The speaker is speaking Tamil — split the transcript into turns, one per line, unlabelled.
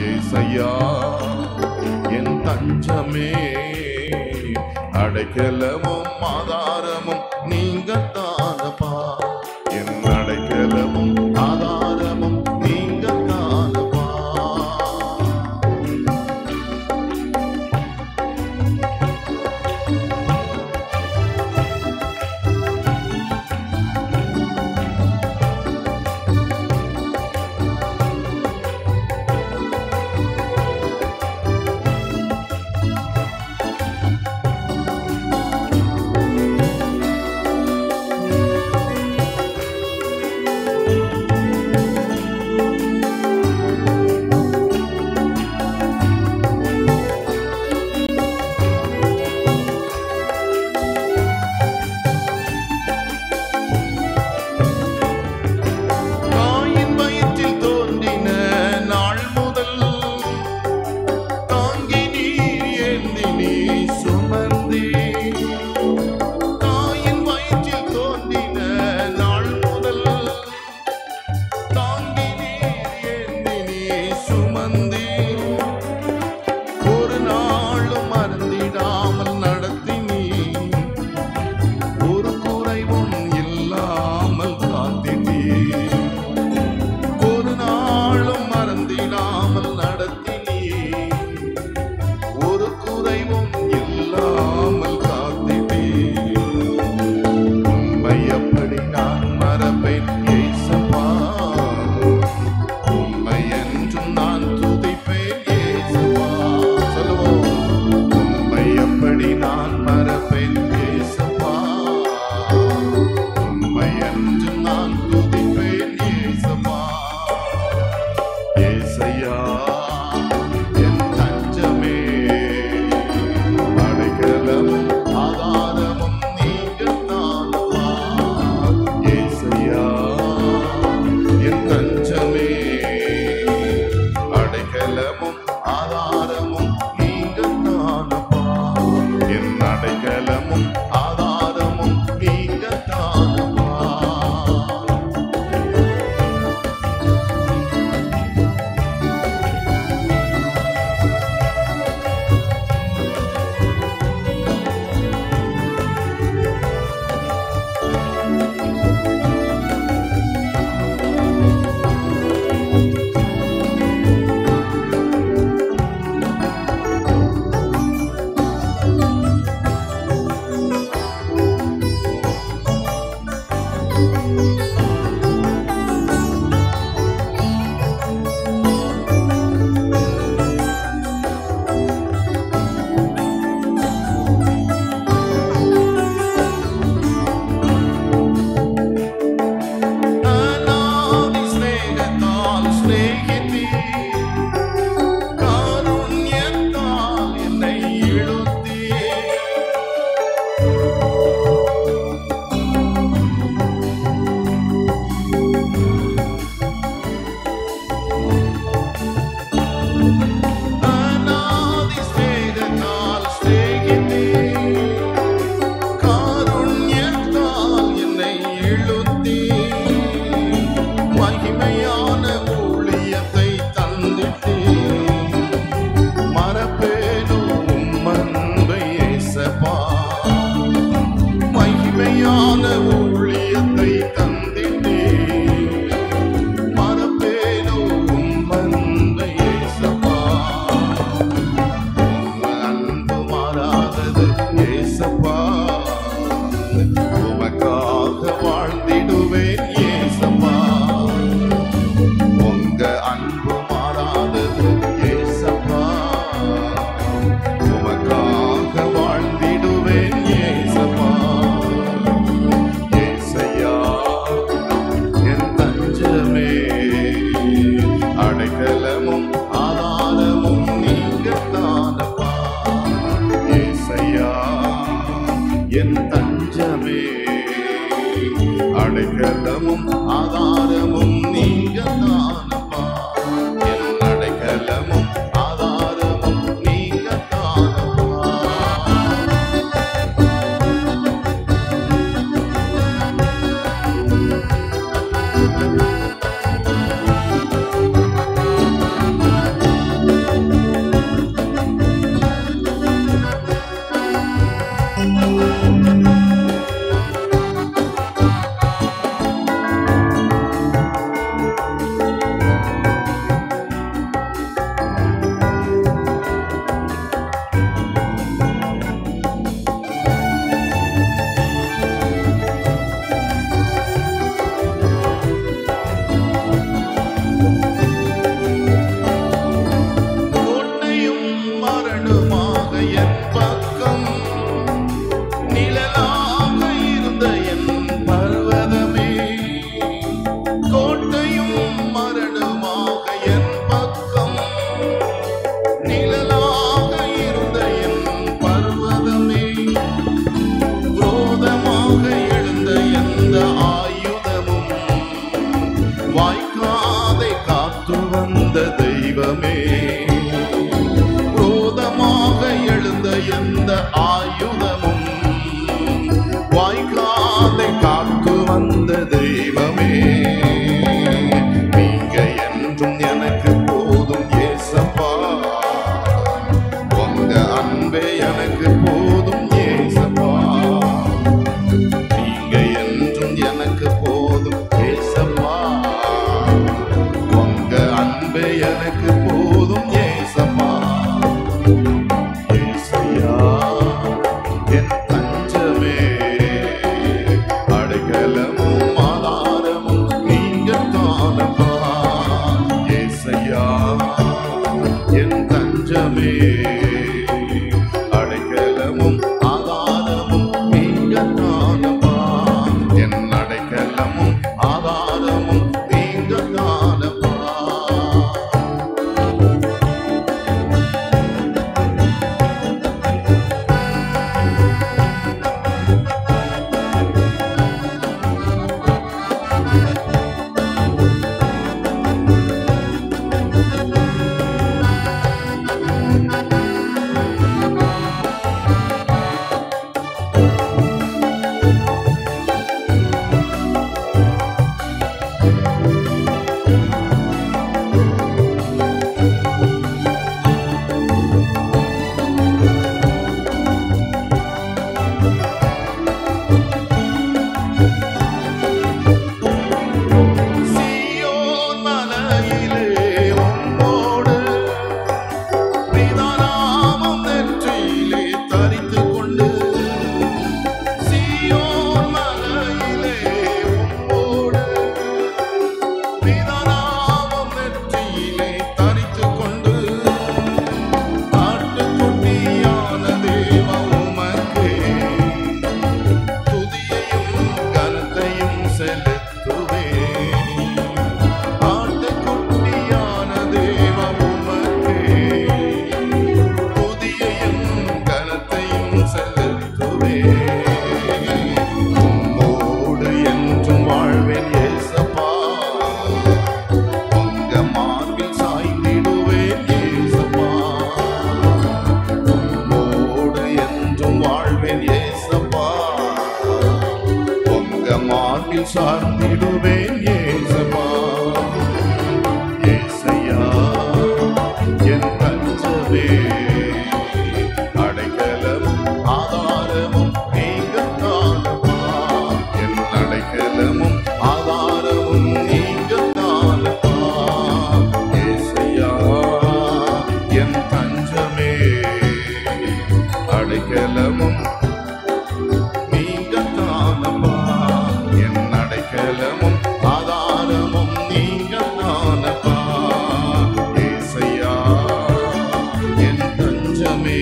ஏசையா என் தஞ்சமே, அடைக்கலமும் ஆதாரமும் நீங்க தானப்பா. என் அடைக்கலமும் ஆதாரமும் நீங்க தானப்பா. அடைக்கலமும் ஆதாரமும் நீங்க தானப்பா. என் அடைக்கலமும் ஆதாரமும் நீங்க தானப்பா. தெய்வமே, குரோதமாக எழுந்த எந்த ஆயுதமும் வாய்க்காதை காத்து வந்த தெய்வமே, நீங்க என்றும் எனக்கு போதும் ஏசப்பா, உங்க அன்பே எனக்கு போதும் ஏசப்பா, நீங்க என்றும் எனக்கு போதும் ஏசப்பா, உங்க அன்பே எனக்கு போதும் ஏசப்பா. ஏசையா என் தஞ்சமே, அடைக்கலமும் ஆதாரமும் நீங்க தானப்பா. ஏசையா என் தஞ்சமே, அடைக்கலமும் ஆதாரமும் நீங்க தானப்பா. என் அடைக்கலமும் ஆதாரமும் நீங்க தானப்பா. சீயோன் மலையிலே உம்மோடு பிதாநாமம் நெற்றியிலே தரித்துக் கொண்டு, சீயோன் மலையிலே உம்மோடு பிதாநாமம் நெற்றியிலே தரித்துக் கொண்டு, ஆட்டுக்குட்டியான தேவ உமக்கே துதியையும் கனத்தையும் செலுத்துவேன். ஆட்டுக்குட்டியான தேவ உமக்கே துதியையும் கனத்தையும் செலுத்துவேன். உம்மோடு என்றும் வாழ்வேன் ஏசப்பா, உங்க மார்பில் சாய்ந்திடுவேன் ஏசப்பா, உம்மோடு என்றும் வாழ்வேன் ஏசப்பா, உங்க மார்பில் சார்ந்திடுவேன் ஏசப்பா. ஏசையா என் தஞ்சமே, அடைக்கலமும் ஆதாரமும் நீங்க தானப்பா. என் அடைக்கலமும் ஆதாரமும் நீங்க தானப்பா. ஏசையா என் தஞ்சமே, அடைக்கலமும் நீங்க தானப்பா. என் அடைக்கலமும் ஆதாரமும் நீங்க தானப்பா. ஏசையா என் தஞ்சமே.